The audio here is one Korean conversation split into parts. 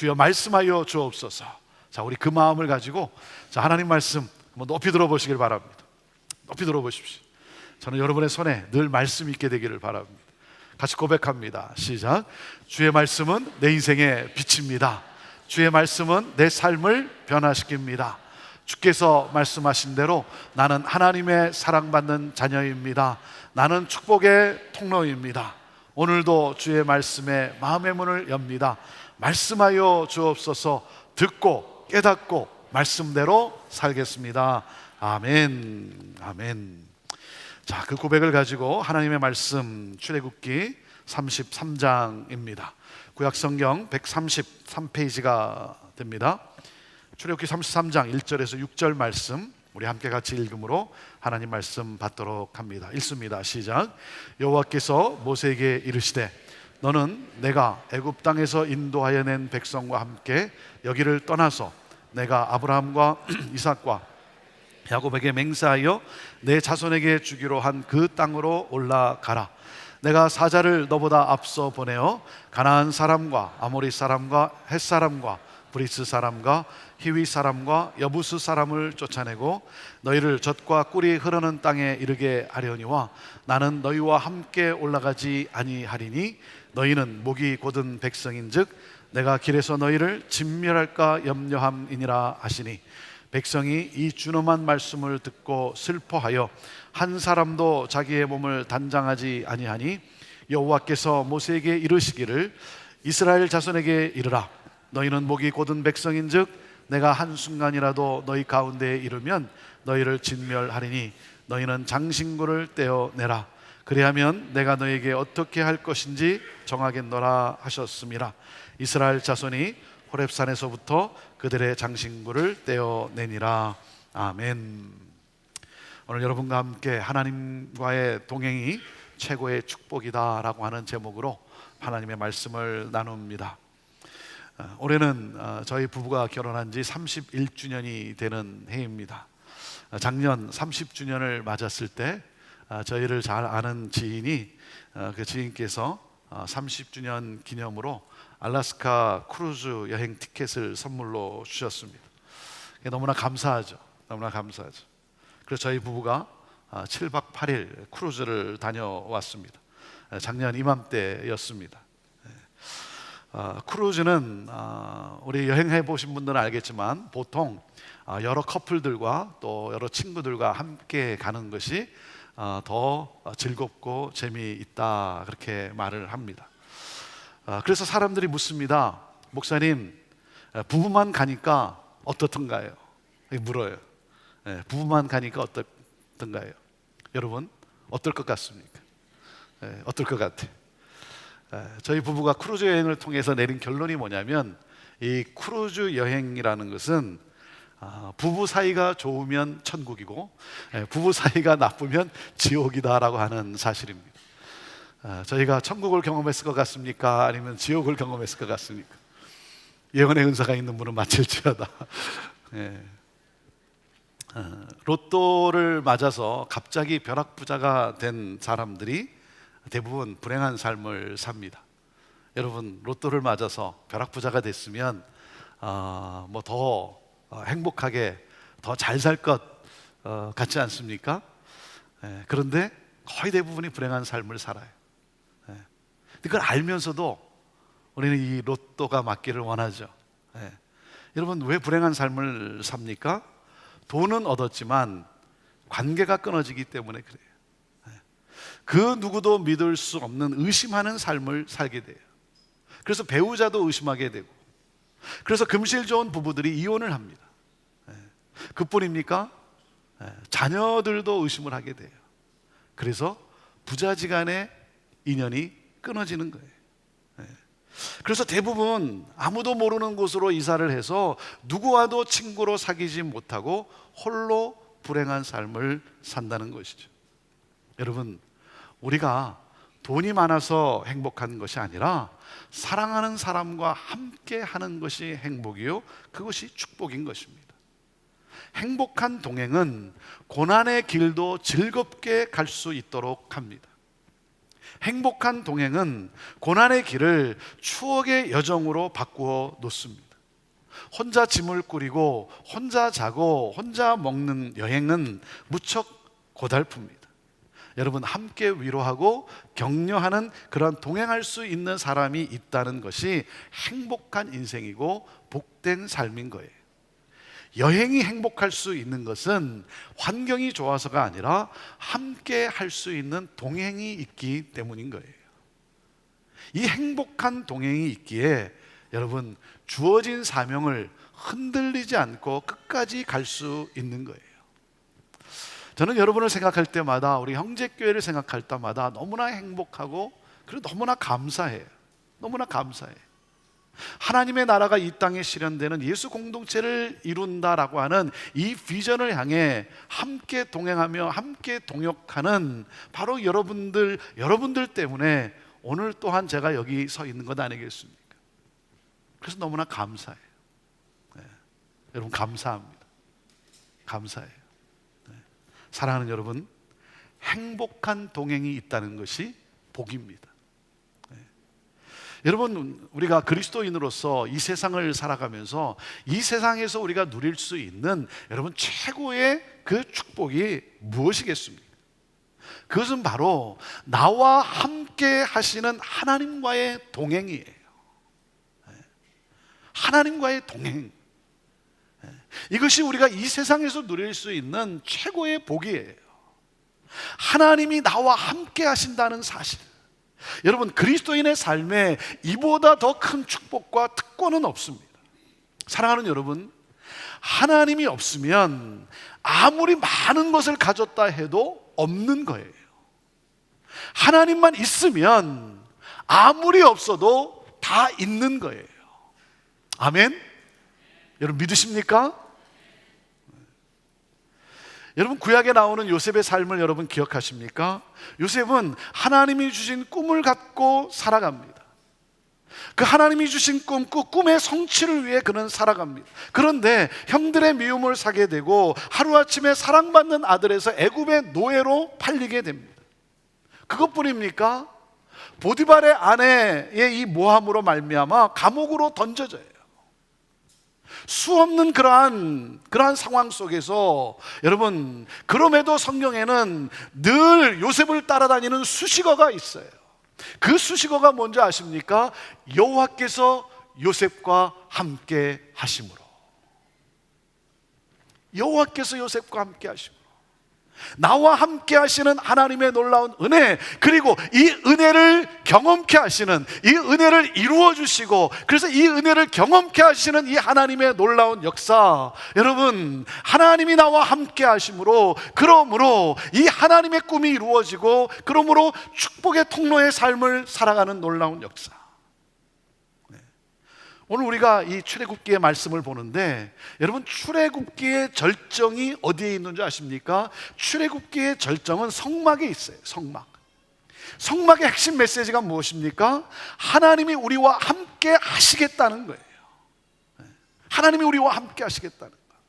주여 말씀하여 주옵소서. 자, 우리 그 마음을 가지고 자, 하나님 말씀 한번 높이 들어보시길 바랍니다. 높이 들어보십시오. 저는 여러분의 손에 늘 말씀이 있게 되기를 바랍니다. 같이 고백합니다. 시작. 주의 말씀은 내 인생의 빛입니다. 주의 말씀은 내 삶을 변화시킵니다. 주께서 말씀하신 대로 나는 하나님의 사랑받는 자녀입니다. 나는 축복의 통로입니다. 오늘도 주의 말씀에 마음의 문을 엽니다. 말씀하여 주옵소서. 듣고 깨닫고 말씀대로 살겠습니다. 아멘. 아멘. 자, 그 고백을 가지고 하나님의 말씀 출애굽기 33장입니다. 구약성경 133페이지가 됩니다. 출애굽기 33장 1절에서 6절 말씀 우리 함께 같이 읽음으로 하나님 말씀 받도록 합니다. 읽습니다. 시작. 여호와께서 모세에게 이르시되 너는 내가 애굽 땅에서 인도하여 낸 백성과 함께 여기를 떠나서 내가 아브라함과 이삭과 야곱에게 맹세하여 내 자손에게 주기로 한 그 땅으로 올라가라. 내가 사자를 너보다 앞서 보내어 가나안 사람과 아모리 사람과 헷 사람과 브리스 사람과 히위 사람과 여부스 사람을 쫓아내고 너희를 젖과 꿀이 흐르는 땅에 이르게 하려니와 나는 너희와 함께 올라가지 아니하리니 너희는 목이 곧은 백성인즉 내가 길에서 너희를 진멸할까 염려함이니라 하시니 백성이 이 준엄한 말씀을 듣고 슬퍼하여 한 사람도 자기의 몸을 단장하지 아니하니 여호와께서 모세에게 이르시기를 이스라엘 자손에게 이르라. 너희는 목이 곧은 백성인즉 내가 한순간이라도 너희 가운데에 이르면 너희를 진멸하리니 너희는 장신구를 떼어내라. 그리하면 내가 너희에게 어떻게 할 것인지 정하겠노라 하셨습니다. 이스라엘 자손이 호렙산에서부터 그들의 장신구를 떼어내니라. 아멘. 오늘 여러분과 함께 하나님과의 동행이 최고의 축복이다 라고 하는 제목으로 하나님의 말씀을 나눕니다. 올해는 저희 부부가 결혼한 지 31주년이 되는 해입니다. 작년 30주년을 맞았을 때 저희를 잘 아는 지인이 그 지인께서 30주년 기념으로 알래스카 크루즈 여행 티켓을 선물로 주셨습니다. 너무나 감사하죠. 너무나 감사하죠. 그래서 저희 부부가 7박 8일 크루즈를 다녀왔습니다. 작년 이맘때였습니다. 크루즈는 우리 여행해 보신 분들은 알겠지만 보통 여러 커플들과 또 여러 친구들과 함께 가는 것이 더 즐겁고 재미있다 그렇게 말을 합니다. 그래서 사람들이 묻습니다. 목사님, 부부만 가니까 어떻던가요? 물어요. 부부만 가니까 어떻던가요? 여러분 어떨 것 같습니까? 어떨 것 같아? 저희 부부가 크루즈 여행을 통해서 내린 결론이 뭐냐면 이 크루즈 여행이라는 것은 부부 사이가 좋으면 천국이고 부부 사이가 나쁘면 지옥이다라고 하는 사실입니다. 저희가 천국을 경험했을 것 같습니까? 아니면 지옥을 경험했을 것 같습니까? 예언의 은사가 있는 분은 맞을지어다. 로또를 맞아서 갑자기 벼락부자가 된 사람들이 대부분 불행한 삶을 삽니다. 여러분 로또를 맞아서 벼락부자가 됐으면 뭐 더 행복하게 더 잘 살 것 같지 않습니까? 그런데 거의 대부분이 불행한 삶을 살아요. 그걸 알면서도 우리는 이 로또가 맞기를 원하죠. 여러분 왜 불행한 삶을 삽니까? 돈은 얻었지만 관계가 끊어지기 때문에 그래요. 그 누구도 믿을 수 없는 의심하는 삶을 살게 돼요. 그래서 배우자도 의심하게 되고, 그래서 금실 좋은 부부들이 이혼을 합니다. 그뿐입니까? 자녀들도 의심을 하게 돼요. 그래서 부자지간의 인연이 끊어지는 거예요. 그래서 대부분 아무도 모르는 곳으로 이사를 해서 누구와도 친구로 사귀지 못하고 홀로 불행한 삶을 산다는 것이죠. 여러분, 우리가 돈이 많아서 행복한 것이 아니라 사랑하는 사람과 함께 하는 것이 행복이요, 그것이 축복인 것입니다. 행복한 동행은 고난의 길도 즐겁게 갈 수 있도록 합니다. 행복한 동행은 고난의 길을 추억의 여정으로 바꾸어 놓습니다. 혼자 짐을 꾸리고 혼자 자고 혼자 먹는 여행은 무척 고달픕니다. 여러분, 함께 위로하고 격려하는 그런 동행할 수 있는 사람이 있다는 것이 행복한 인생이고 복된 삶인 거예요. 여행이 행복할 수 있는 것은 환경이 좋아서가 아니라 함께 할 수 있는 동행이 있기 때문인 거예요. 이 행복한 동행이 있기에 여러분, 주어진 사명을 흔들리지 않고 끝까지 갈 수 있는 거예요. 저는 여러분을 생각할 때마다, 우리 형제교회를 생각할 때마다 너무나 행복하고 그리고 너무나 감사해요. 너무나 감사해요. 하나님의 나라가 이 땅에 실현되는 예수 공동체를 이룬다라고 하는 이 비전을 향해 함께 동행하며 함께 동역하는 바로 여러분들 때문에 오늘 또한 제가 여기 서 있는 것 아니겠습니까? 그래서 너무나 감사해요. 네. 여러분, 감사합니다. 감사해요. 네. 사랑하는 여러분, 행복한 동행이 있다는 것이 복입니다. 여러분, 우리가 그리스도인으로서 이 세상을 살아가면서 이 세상에서 우리가 누릴 수 있는 여러분 최고의 그 축복이 무엇이겠습니까? 그것은 바로 나와 함께 하시는 하나님과의 동행이에요. 하나님과의 동행. 이것이 우리가 이 세상에서 누릴 수 있는 최고의 복이에요. 하나님이 나와 함께 하신다는 사실. 여러분, 그리스도인의 삶에 이보다 더 큰 축복과 특권은 없습니다. 사랑하는 여러분, 하나님이 없으면 아무리 많은 것을 가졌다 해도 없는 거예요. 하나님만 있으면 아무리 없어도 다 있는 거예요. 아멘? 여러분, 믿으십니까? 여러분, 구약에 나오는 요셉의 삶을 여러분 기억하십니까? 요셉은 하나님이 주신 꿈을 갖고 살아갑니다. 그 하나님이 주신 꿈, 그 꿈의 성취를 위해 그는 살아갑니다. 그런데 형들의 미움을 사게 되고 하루아침에 사랑받는 아들에서 애굽의 노예로 팔리게 됩니다. 그것뿐입니까? 보디발의 아내의 이 모함으로 말미암아 감옥으로 던져져요. 수없는 그러한 상황 속에서 여러분, 그럼에도 성경에는 늘 요셉을 따라다니는 수식어가 있어요. 그 수식어가 뭔지 아십니까? 여호와께서 요셉과 함께 하심으로. 여호와께서 요셉과 함께 하심으로. 나와 함께 하시는 하나님의 놀라운 은혜, 그리고 이 은혜를 경험케 하시는, 이 은혜를 이루어 주시고 그래서 이 은혜를 경험케 하시는 이 하나님의 놀라운 역사. 여러분, 하나님이 나와 함께 하심으로, 그러므로 이 하나님의 꿈이 이루어지고 그러므로 축복의 통로의 삶을 살아가는 놀라운 역사. 오늘 우리가 이 출애굽기의 말씀을 보는데, 여러분, 출애굽기의 절정이 어디에 있는 줄 아십니까? 출애굽기의 절정은 성막에 있어요. 성막의 핵심 메시지가 무엇입니까? 하나님이 우리와 함께 하시겠다는 거예요. 하나님이 우리와 함께 하시겠다는 거예요.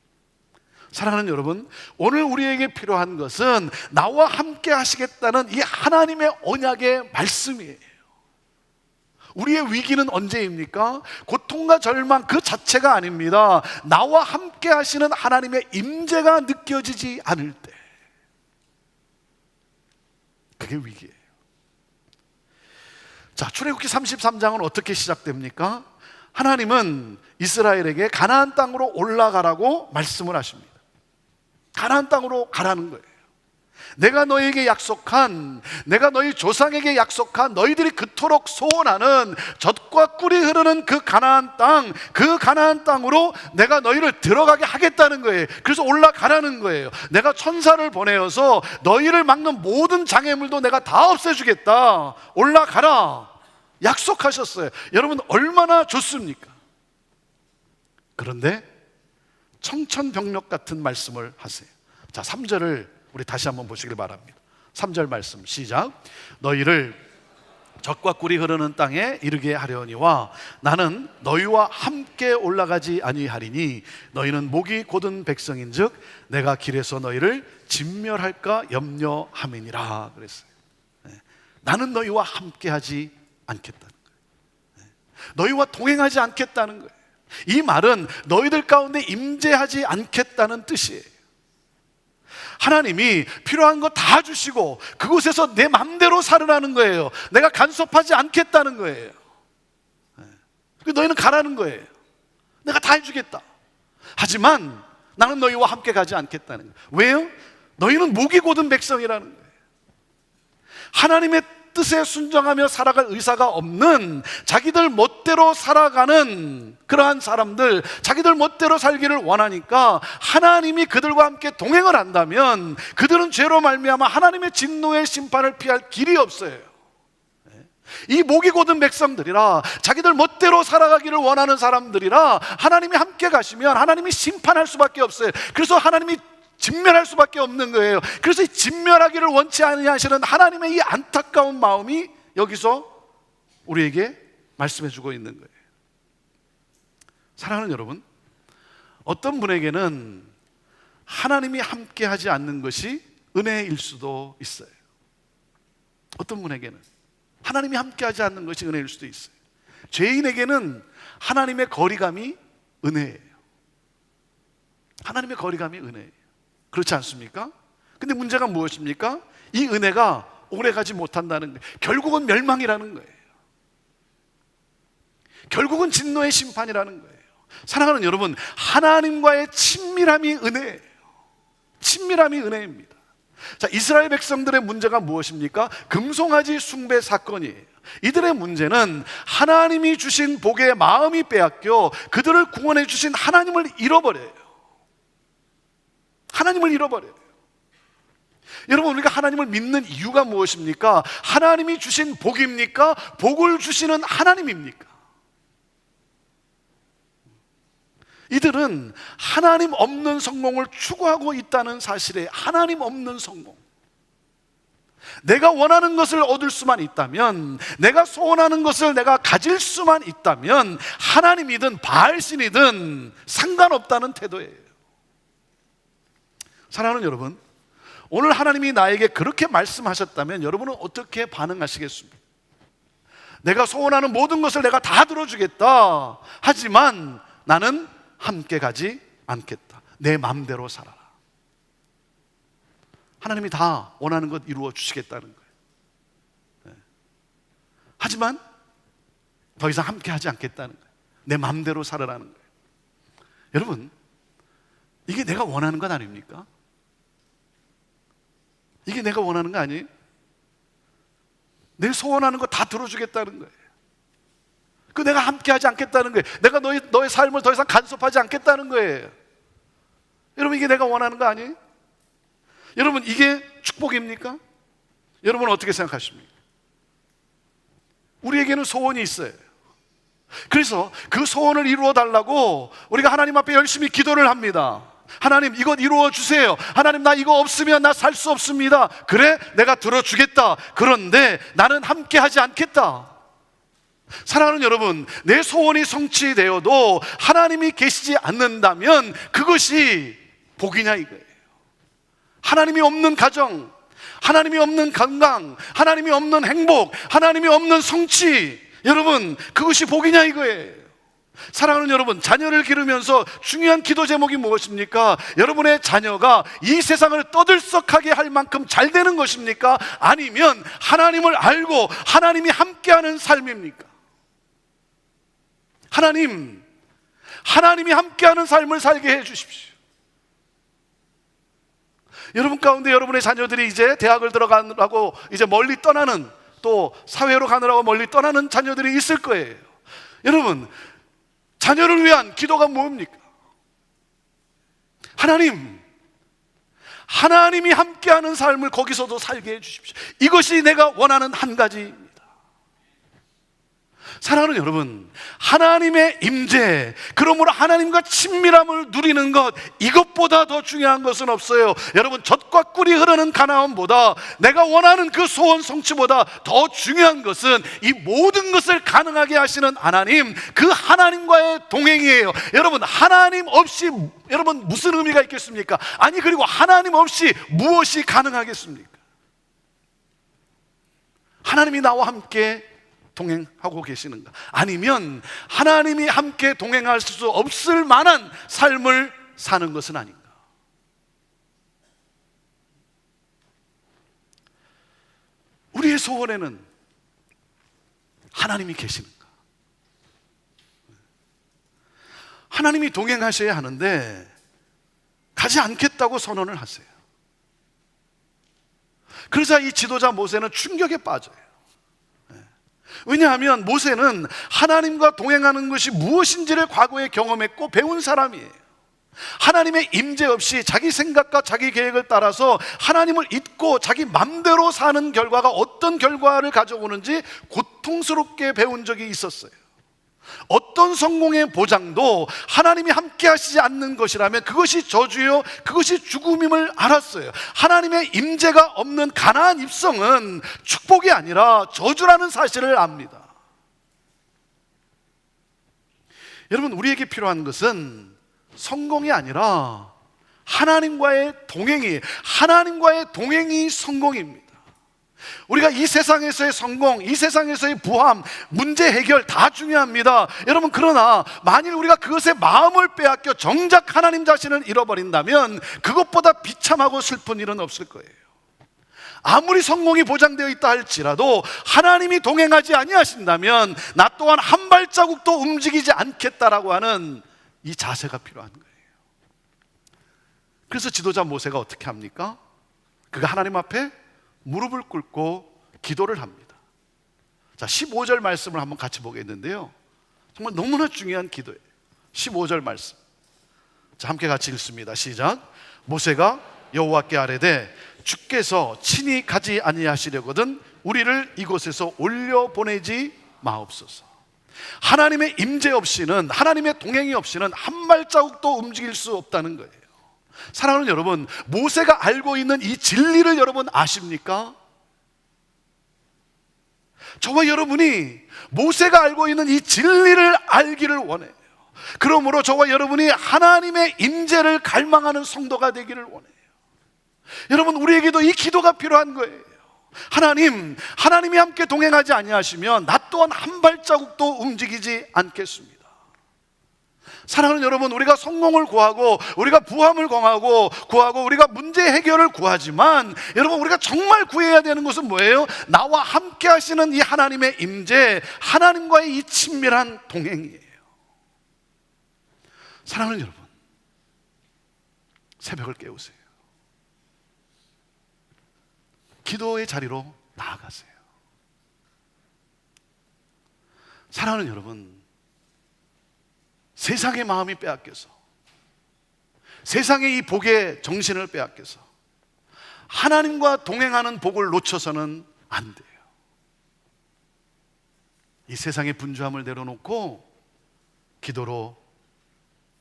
사랑하는 여러분, 오늘 우리에게 필요한 것은 나와 함께 하시겠다는 이 하나님의 언약의 말씀이에요. 우리의 위기는 언제입니까? 고통과 절망 그 자체가 아닙니다. 나와 함께 하시는 하나님의 임재가 느껴지지 않을 때, 그게 위기예요. 자, 출애굽기 33장은 어떻게 시작됩니까? 하나님은 이스라엘에게 가나안 땅으로 올라가라고 말씀을 하십니다. 가나안 땅으로 가라는 거예요. 내가 너희에게 약속한, 내가 너희 조상에게 약속한, 너희들이 그토록 소원하는 젖과 꿀이 흐르는 그 가나안 땅, 그 가나안 땅으로 내가 너희를 들어가게 하겠다는 거예요. 그래서 올라가라는 거예요. 내가 천사를 보내어서 너희를 막는 모든 장애물도 내가 다 없애주겠다. 올라가라. 약속하셨어요. 여러분, 얼마나 좋습니까? 그런데 청천벽력 같은 말씀을 하세요. 자, 3절을 우리 다시 한번 보시길 바랍니다. 3절 말씀 시작. 너희를 젖과 꿀이 흐르는 땅에 이르게 하려니와 나는 너희와 함께 올라가지 아니하리니 너희는 목이 곧은 백성인즉 내가 길에서 너희를 진멸할까 염려함이니라 그랬어요. 나는 너희와 함께하지 않겠다는 거예요. 너희와 동행하지 않겠다는 거예요. 이 말은 너희들 가운데 임재하지 않겠다는 뜻이에요. 하나님이 필요한 거 다 주시고 그곳에서 내 맘대로 살으라는 거예요. 내가 간섭하지 않겠다는 거예요. 너희는 가라는 거예요. 내가 다 해주겠다. 하지만 나는 너희와 함께 가지 않겠다는 거예요. 왜요? 너희는 목이 곧은 백성이라는 거예요. 하나님의 뜻에 순종하며 살아갈 의사가 없는, 자기들 멋대로 살아가는 그러한 사람들, 자기들 멋대로 살기를 원하니까 하나님이 그들과 함께 동행을 한다면 그들은 죄로 말미암아 하나님의 진노의 심판을 피할 길이 없어요. 이 목이 곧은 백성들이라, 자기들 멋대로 살아가기를 원하는 사람들이라 하나님이 함께 가시면 하나님이 심판할 수밖에 없어요. 그래서 하나님이 진멸할 수밖에 없는 거예요. 그래서 이 진멸하기를 원치 아니하시는 하나님의 이 안타까운 마음이 여기서 우리에게 말씀해 주고 있는 거예요. 사랑하는 여러분, 어떤 분에게는 하나님이 함께 하지 않는 것이 은혜일 수도 있어요. 어떤 분에게는 하나님이 함께 하지 않는 것이 은혜일 수도 있어요. 죄인에게는 하나님의 거리감이 은혜예요. 하나님의 거리감이 은혜예요. 그렇지 않습니까? 근데 문제가 무엇입니까? 이 은혜가 오래가지 못한다는 거예요. 결국은 멸망이라는 거예요. 결국은 진노의 심판이라는 거예요. 사랑하는 여러분, 하나님과의 친밀함이 은혜예요. 친밀함이 은혜입니다. 자, 이스라엘 백성들의 문제가 무엇입니까? 금송아지 숭배 사건이에요. 이들의 문제는 하나님이 주신 복의 마음이 빼앗겨 그들을 구원해 주신 하나님을 잃어버려요. 하나님을 잃어버려요. 여러분, 우리가 하나님을 믿는 이유가 무엇입니까? 하나님이 주신 복입니까? 복을 주시는 하나님입니까? 이들은 하나님 없는 성공을 추구하고 있다는 사실에, 하나님 없는 성공, 내가 원하는 것을 얻을 수만 있다면, 내가 소원하는 것을 내가 가질 수만 있다면 하나님이든 바알신이든 상관없다는 태도예요. 사랑하는 여러분, 오늘 하나님이 나에게 그렇게 말씀하셨다면 여러분은 어떻게 반응하시겠습니까? 내가 소원하는 모든 것을 내가 다 들어주겠다. 하지만 나는 함께 가지 않겠다. 내 마음대로 살아라. 하나님이 다 원하는 것 이루어 주시겠다는 거예요. 네. 하지만 더 이상 함께 하지 않겠다는 거예요. 내 마음대로 살아라는 거예요. 여러분, 이게 내가 원하는 것 아닙니까? 이게 내가 원하는 거 아니에요? 내 소원하는 거 다 들어주겠다는 거예요. 그 내가 함께 하지 않겠다는 거예요. 내가 너의 삶을 더 이상 간섭하지 않겠다는 거예요. 여러분, 이게 내가 원하는 거 아니에요? 여러분, 이게 축복입니까? 여러분은 어떻게 생각하십니까? 우리에게는 소원이 있어요. 그래서 그 소원을 이루어 달라고 우리가 하나님 앞에 열심히 기도를 합니다. 하나님, 이것 이루어 주세요. 하나님, 나 이거 없으면 나 살 수 없습니다. 그래, 내가 들어주겠다. 그런데 나는 함께 하지 않겠다. 사랑하는 여러분, 내 소원이 성취되어도 하나님이 계시지 않는다면 그것이 복이냐 이거예요. 하나님이 없는 가정, 하나님이 없는 건강, 하나님이 없는 행복, 하나님이 없는 성취, 여러분, 그것이 복이냐 이거예요. 사랑하는 여러분, 자녀를 기르면서 중요한 기도 제목이 무엇입니까? 여러분의 자녀가 이 세상을 떠들썩하게 할 만큼 잘 되는 것입니까? 아니면 하나님을 알고 하나님이 함께하는 삶입니까? 하나님이 함께하는 삶을 살게 해 주십시오. 여러분 가운데 여러분의 자녀들이 이제 대학을 들어가느라고 이제 멀리 떠나는, 또 사회로 가느라고 멀리 떠나는 자녀들이 있을 거예요. 여러분, 자녀를 위한 기도가 뭡니까? 하나님이 함께하는 삶을 거기서도 살게 해주십시오. 이것이 내가 원하는 한 가지입니다. 사랑하는 여러분, 하나님의 임재, 그러므로 하나님과 친밀함을 누리는 것, 이것보다 더 중요한 것은 없어요. 여러분, 젖과 꿀이 흐르는 가나안보다, 내가 원하는 그 소원 성취보다 더 중요한 것은 이 모든 것을 가능하게 하시는 하나님, 그 하나님과의 동행이에요. 여러분, 하나님 없이 여러분 무슨 의미가 있겠습니까? 아니, 그리고 하나님 없이 무엇이 가능하겠습니까? 하나님이 나와 함께 동행하고 계시는가? 아니면 하나님이 함께 동행할 수 없을 만한 삶을 사는 것은 아닌가? 우리의 소원에는 하나님이 계시는가? 하나님이 동행하셔야 하는데 가지 않겠다고 선언을 하세요. 그러자 이 지도자 모세는 충격에 빠져요. 왜냐하면 모세는 하나님과 동행하는 것이 무엇인지를 과거에 경험했고 배운 사람이에요. 하나님의 임재 없이 자기 생각과 자기 계획을 따라서 하나님을 잊고 자기 맘대로 사는 결과가 어떤 결과를 가져오는지 고통스럽게 배운 적이 있었어요. 어떤 성공의 보장도 하나님이 함께 하시지 않는 것이라면 그것이 저주요, 그것이 죽음임을 알았어요. 하나님의 임재가 없는 가나안 입성은 축복이 아니라 저주라는 사실을 압니다. 여러분, 우리에게 필요한 것은 성공이 아니라 하나님과의 동행이 성공입니다. 우리가 이 세상에서의 성공, 이 세상에서의 부함, 문제 해결 다 중요합니다. 여러분, 그러나 만일 우리가 그것에 마음을 빼앗겨 정작 하나님 자신을 잃어버린다면 그것보다 비참하고 슬픈 일은 없을 거예요. 아무리 성공이 보장되어 있다 할지라도 하나님이 동행하지 아니하신다면 나 또한 한 발자국도 움직이지 않겠다라고 하는 이 자세가 필요한 거예요. 그래서 지도자 모세가 어떻게 합니까? 그가 하나님 앞에 무릎을 꿇고 기도를 합니다. 자, 15절 말씀을 한번 같이 보겠는데요, 정말 너무나 중요한 기도예요. 15절 말씀, 자, 함께 같이 읽습니다. 시작. 모세가 여호와께 아뢰되 주께서 친히 가지 아니하시려거든 우리를 이곳에서 올려보내지 마옵소서. 하나님의 임재 없이는, 하나님의 동행이 없이는 한 발자국도 움직일 수 없다는 거예요. 사랑하는 여러분, 모세가 알고 있는 이 진리를 여러분 아십니까? 저와 여러분이 모세가 알고 있는 이 진리를 알기를 원해요. 그러므로 저와 여러분이 하나님의 임재를 갈망하는 성도가 되기를 원해요. 여러분, 우리에게도 이 기도가 필요한 거예요. 하나님이 함께 동행하지 아니하시면 나 또한 한 발자국도 움직이지 않겠습니다. 사랑하는 여러분, 우리가 성공을 구하고 우리가 부함을 구하고 우리가 문제 해결을 구하지만 여러분, 우리가 정말 구해야 되는 것은 뭐예요? 나와 함께 하시는 이 하나님의 임재, 하나님과의 이 친밀한 동행이에요. 사랑하는 여러분, 새벽을 깨우세요. 기도의 자리로 나아가세요. 사랑하는 여러분, 세상의 마음이 빼앗겨서, 세상의 이 복의 정신을 빼앗겨서 하나님과 동행하는 복을 놓쳐서는 안 돼요. 이 세상의 분주함을 내려놓고 기도로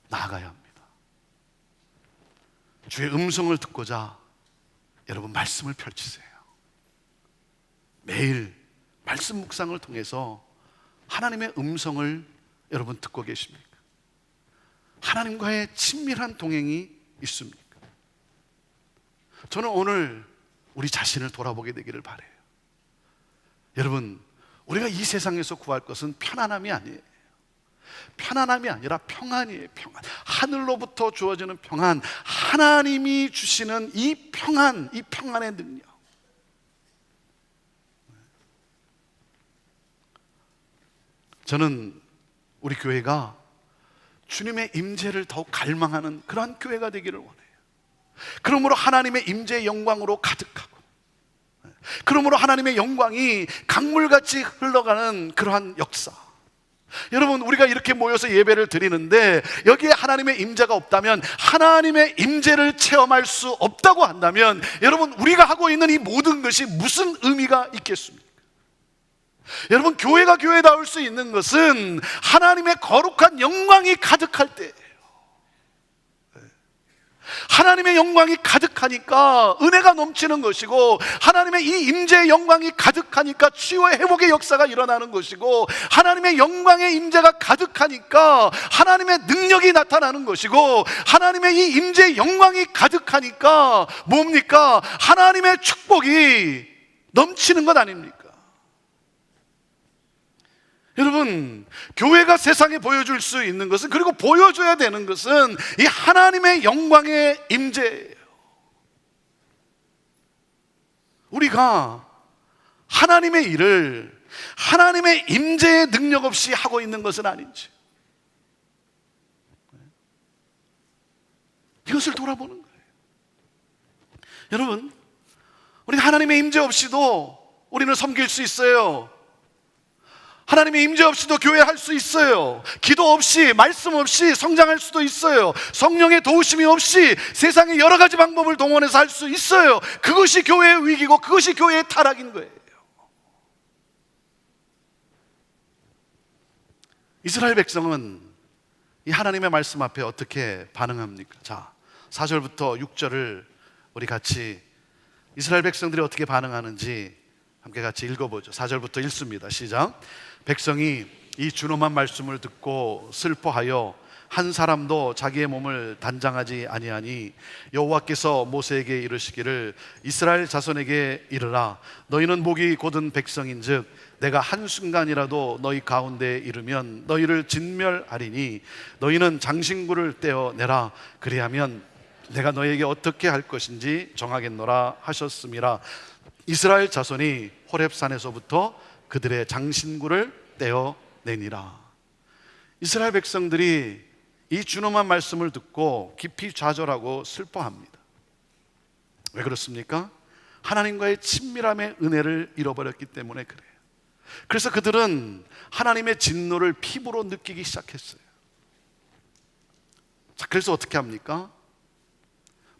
나아가야 합니다. 주의 음성을 듣고자 여러분 말씀을 펼치세요. 매일 말씀 묵상을 통해서 하나님의 음성을 여러분 듣고 계십니까? 하나님과의 친밀한 동행이 있습니까? 저는 오늘 우리 자신을 돌아보게 되기를 바라요. 여러분, 우리가 이 세상에서 구할 것은 편안함이 아니에요. 편안함이 아니라 평안이에요. 평안. 하늘로부터 주어지는 평안, 하나님이 주시는 이 평안, 이 평안의 능력. 저는 우리 교회가 주님의 임재를 더욱 갈망하는 그러한 교회가 되기를 원해요. 그러므로 하나님의 임재의 영광으로 가득하고, 그러므로 하나님의 영광이 강물같이 흘러가는 그러한 역사. 여러분, 우리가 이렇게 모여서 예배를 드리는데 여기에 하나님의 임재가 없다면, 하나님의 임재를 체험할 수 없다고 한다면 여러분, 우리가 하고 있는 이 모든 것이 무슨 의미가 있겠습니까? 여러분, 교회가 교회다울 수 있는 것은 하나님의 거룩한 영광이 가득할 때예요. 하나님의 영광이 가득하니까 은혜가 넘치는 것이고, 하나님의 이 임재의 영광이 가득하니까 치유의 회복의 역사가 일어나는 것이고, 하나님의 영광의 임재가 가득하니까 하나님의 능력이 나타나는 것이고, 하나님의 이 임재의 영광이 가득하니까 뭡니까? 하나님의 축복이 넘치는 것 아닙니까? 여러분, 교회가 세상에 보여줄 수 있는 것은, 그리고 보여줘야 되는 것은 이 하나님의 영광의 임재예요. 우리가 하나님의 일을 하나님의 임재의 능력 없이 하고 있는 것은 아닌지, 이것을 돌아보는 거예요. 여러분, 우리 하나님의 임재 없이도 우리는 섬길 수 있어요. 하나님의 임재 없이도 교회할 수 있어요. 기도 없이, 말씀 없이 성장할 수도 있어요. 성령의 도우심이 없이 세상의 여러 가지 방법을 동원해서 할 수 있어요. 그것이 교회의 위기고 그것이 교회의 타락인 거예요. 이스라엘 백성은 이 하나님의 말씀 앞에 어떻게 반응합니까? 자, 4절부터 6절을 우리 같이 이스라엘 백성들이 어떻게 반응하는지 함께 같이 읽어보죠. 4절부터 읽습니다. 시작. 백성이 이 준엄한 말씀을 듣고 슬퍼하여 한 사람도 자기의 몸을 단장하지 아니하니 여호와께서 모세에게 이르시기를 이스라엘 자손에게 이르라. 너희는 목이 곧은 백성인즉 내가 한순간이라도 너희 가운데에 이르면 너희를 진멸하리니 너희는 장신구를 떼어내라. 그리하면 내가 너희에게 어떻게 할 것인지 정하겠노라 하셨음이라. 이스라엘 자손이 호렙산에서부터 그들의 장신구를 떼어내니라. 이스라엘 백성들이 이 준엄한 말씀을 듣고 깊이 좌절하고 슬퍼합니다. 왜 그렇습니까? 하나님과의 친밀함의 은혜를 잃어버렸기 때문에 그래요. 그래서 그들은 하나님의 진노를 피부로 느끼기 시작했어요. 자, 그래서 어떻게 합니까?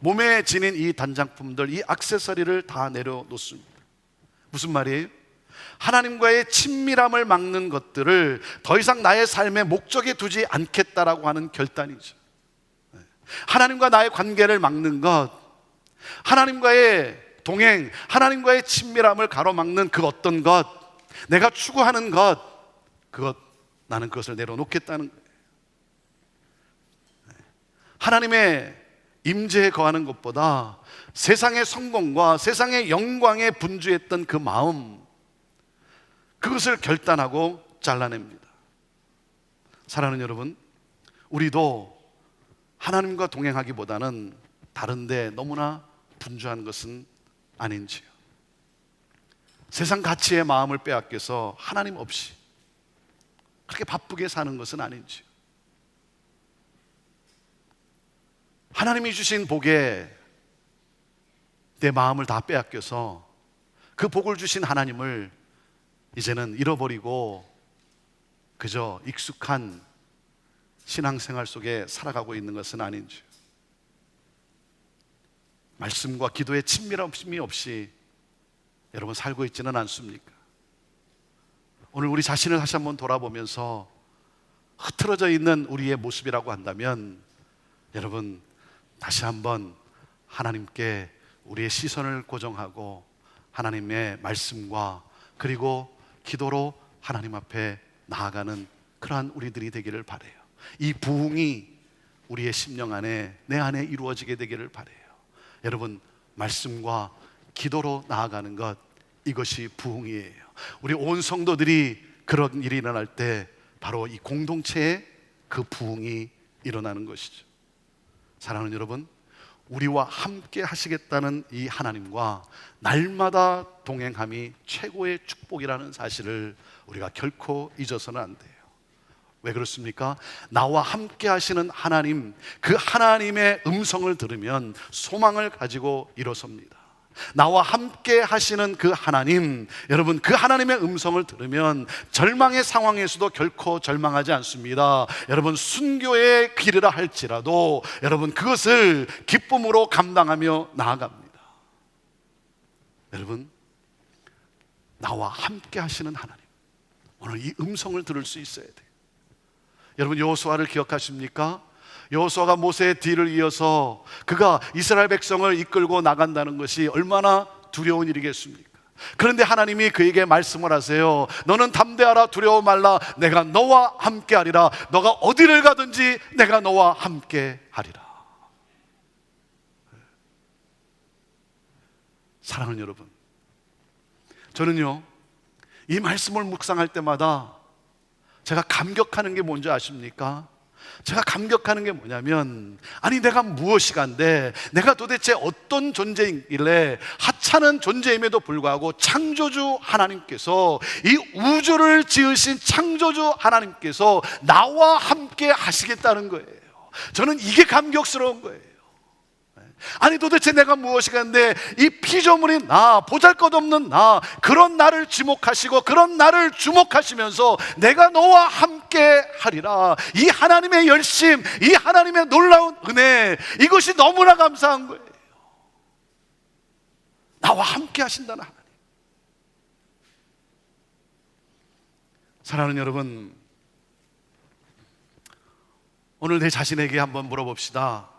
몸에 지닌 이 단장품들, 이 액세서리를 다 내려놓습니다. 무슨 말이에요? 하나님과의 친밀함을 막는 것들을 더 이상 나의 삶의 목적에 두지 않겠다라고 하는 결단이죠. 하나님과 나의 관계를 막는 것, 하나님과의 동행, 하나님과의 친밀함을 가로막는 그 어떤 것, 내가 추구하는 것, 나는 그것을 내려놓겠다는 거예요. 하나님의 임재에 거하는 것보다 세상의 성공과 세상의 영광에 분주했던 그 마음, 그것을 결단하고 잘라냅니다. 사랑하는 여러분, 우리도 하나님과 동행하기보다는 다른데 너무나 분주한 것은 아닌지요. 세상 가치의 마음을 빼앗겨서 하나님 없이 그렇게 바쁘게 사는 것은 아닌지요. 하나님이 주신 복에 내 마음을 다 빼앗겨서 그 복을 주신 하나님을 이제는 잃어버리고 그저 익숙한 신앙생활 속에 살아가고 있는 것은 아닌지, 말씀과 기도의 친밀함이 없이 여러분 살고 있지는 않습니까? 오늘 우리 자신을 다시 한번 돌아보면서 흐트러져 있는 우리의 모습이라고 한다면 여러분 다시 한번 하나님께 우리의 시선을 고정하고 하나님의 말씀과 그리고 기도로 하나님 앞에 나아가는 그러한 우리들이 되기를 바라요. 이 부흥이 우리의 심령 안에, 내 안에 이루어지게 되기를 바라요. 여러분, 말씀과 기도로 나아가는 것, 이것이 부흥이에요. 우리 온 성도들이 그런 일이 일어날 때 바로 이 공동체에 그 부흥이 일어나는 것이죠. 사랑하는 여러분, 우리와 함께 하시겠다는 이 하나님과 날마다 동행함이 최고의 축복이라는 사실을 우리가 결코 잊어서는 안 돼요. 왜 그렇습니까? 나와 함께 하시는 하나님, 그 하나님의 음성을 들으면 소망을 가지고 일어섭니다. 나와 함께 하시는 그 하나님, 여러분 그 하나님의 음성을 들으면 절망의 상황에서도 결코 절망하지 않습니다. 여러분 순교의 길이라 할지라도 여러분 그것을 기쁨으로 감당하며 나아갑니다. 여러분, 나와 함께 하시는 하나님, 오늘 이 음성을 들을 수 있어야 돼요. 여러분 여호수아를 기억하십니까? 여호수아가 모세의 뒤를 이어서 그가 이스라엘 백성을 이끌고 나간다는 것이 얼마나 두려운 일이겠습니까? 그런데 하나님이 그에게 말씀을 하세요. 너는 담대하라, 두려워 말라. 내가 너와 함께 하리라. 너가 어디를 가든지 내가 너와 함께 하리라. 사랑하는 여러분, 저는요 이 말씀을 묵상할 때마다 제가 감격하는 게 뭔지 아십니까? 제가 감격하는 게 뭐냐면, 아니 내가 무엇이간데, 내가 도대체 어떤 존재이길래 하찮은 존재임에도 불구하고 창조주 하나님께서, 이 우주를 지으신 창조주 하나님께서 나와 함께 하시겠다는 거예요. 저는 이게 감격스러운 거예요. 아니 도대체 내가 무엇이간데 이 피조물인 나, 보잘것없는 나, 그런 나를 지목하시고 그런 나를 주목하시면서 내가 너와 함께 하리라, 이 하나님의 열심, 이 하나님의 놀라운 은혜, 이것이 너무나 감사한 거예요. 나와 함께 하신다는 하나님. 사랑하는 여러분, 오늘 내 자신에게 한번 물어봅시다.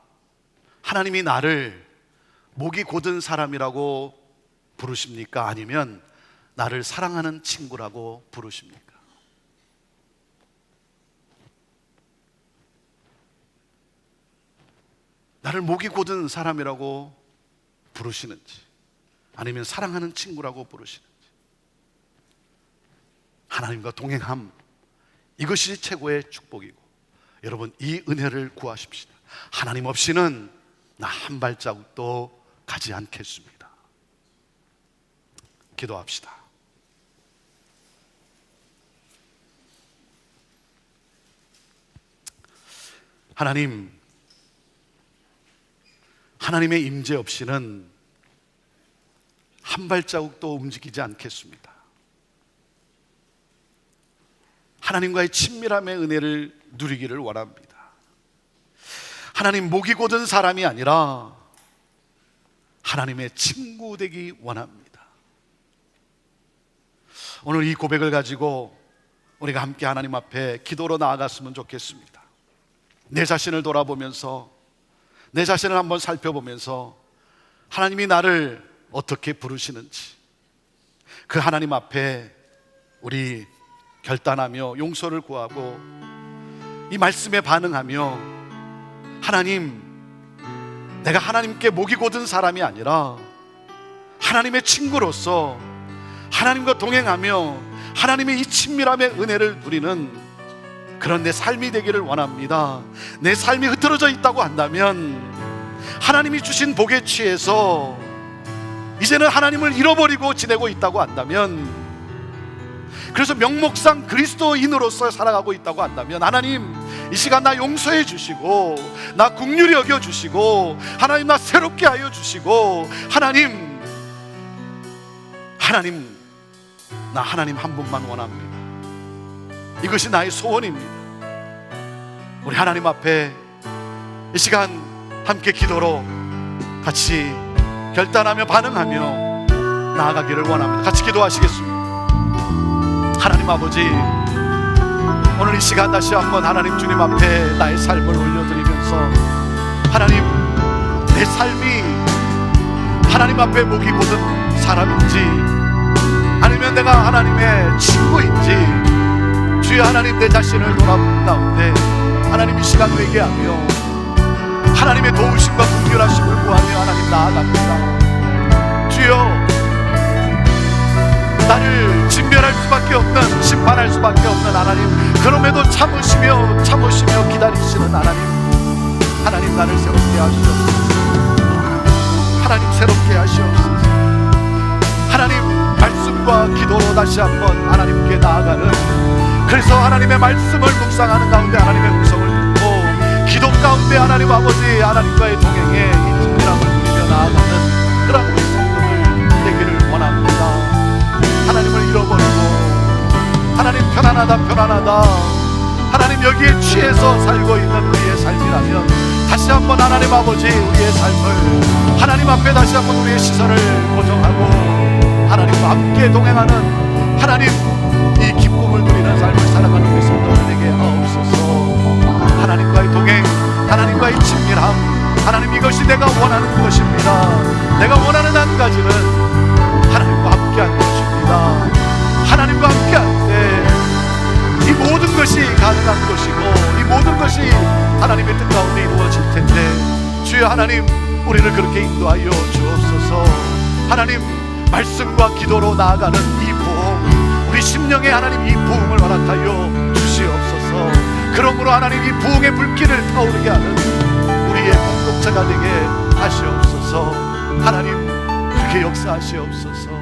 하나님이 나를 목이 곧은 사람이라고 부르십니까? 아니면 나를 사랑하는 친구라고 부르십니까? 나를 목이 곧은 사람이라고 부르시는지, 아니면 사랑하는 친구라고 부르시는지. 하나님과 동행함, 이것이 최고의 축복이고, 여러분 이 은혜를 구하십시다. 하나님 없이는 나 한 발자국도 가지 않겠습니다. 기도합시다. 하나님, 하나님의 임재 없이는 한 발자국도 움직이지 않겠습니다. 하나님과의 친밀함의 은혜를 누리기를 원합니다. 하나님, 목이 곧은 사람이 아니라 하나님의 친구 되기 원합니다. 오늘 이 고백을 가지고 우리가 함께 하나님 앞에 기도로 나아갔으면 좋겠습니다. 내 자신을 돌아보면서, 내 자신을 한번 살펴보면서 하나님이 나를 어떻게 부르시는지, 그 하나님 앞에 우리 결단하며 용서를 구하고 이 말씀에 반응하며, 하나님, 내가 하나님께 목이 곧은 사람이 아니라 하나님의 친구로서 하나님과 동행하며 하나님의 이 친밀함의 은혜를 누리는 그런 내 삶이 되기를 원합니다. 내 삶이 흐트러져 있다고 한다면, 하나님이 주신 복에 취해서 이제는 하나님을 잃어버리고 지내고 있다고 한다면, 그래서 명목상 그리스도인으로서 살아가고 있다고 한다면, 하나님 이 시간 나 용서해 주시고, 나 긍휼히 여겨 주시고, 하나님 나 새롭게 하여 주시고, 하나님 나 하나님 한 분만 원합니다. 이것이 나의 소원입니다. 우리 하나님 앞에 이 시간 함께 기도로 같이 결단하며 반응하며 나아가기를 원합니다. 같이 기도하시겠습니다. 하나님 아버지, 오늘 이 시간 다시 한번 하나님 주님 앞에 나의 삶을 올려드리면서, 하나님 내 삶이 하나님 앞에 목이 곧은 사람인지 아니면 내가 하나님의 친구인지, 주여 하나님 내 자신을 돌아보는 가운데 하나님 이 시간 회개하며 하나님의 도우심과 긍휼하심을 구하며 하나님 나아갑니다. 주여, 나를 진멸할 수밖에 없는, 심판할 수밖에 없는 하나님, 그럼에도 참으시며 기다리시는 하나님 나를 새롭게 하시옵소서. 하나님 새롭게 하시옵소서. 하나님 말씀과 기도로 다시 한번 하나님께 나아가는, 그래서 하나님의 말씀을 묵상하는 가운데 하나님의 음성을 듣고 기도 가운데 하나님 아버지 하나님과의 동행에 이 친밀함을 누리며 나아가는 그런 우리 성도들 되기를 원합니다. 하나님을 잃어버리고 하나님 편안하다 하나님 여기에 취해서 살고 있는 우리의 삶이라면, 다시 한번 하나님 아버지 우리의 삶을 하나님 앞에 다시 한번 우리의 시선을 고정하고 하나님과 함께 동행하는 하나님 이 기쁨을 누리는 삶을 살아가는 우리 성도들 되게 하옵소서. 하나님과의 동행, 하나님과의 친밀함, 하나님 이것이 내가 원하는 것입니다. 내가 원하는 한 가지는 하나님과 함께하는 것입니다. 하나님과 함께할 때 이 모든 것이 가능한 것이고, 이 모든 것이 하나님의 뜻 가운데 이루어질 텐데, 주여 하나님 우리를 그렇게 인도하여 주옵소서. 하나님 말씀과 기도로 나아가는 이 부흥, 우리 심령에 하나님 이 부흥을 허락하여 주시옵소서. 그러므로 하나님 이 부흥의 불길을 타오르게 하는 우리의 공동체가 되게 하시옵소서. 하나님 그렇게 역사하시옵소서.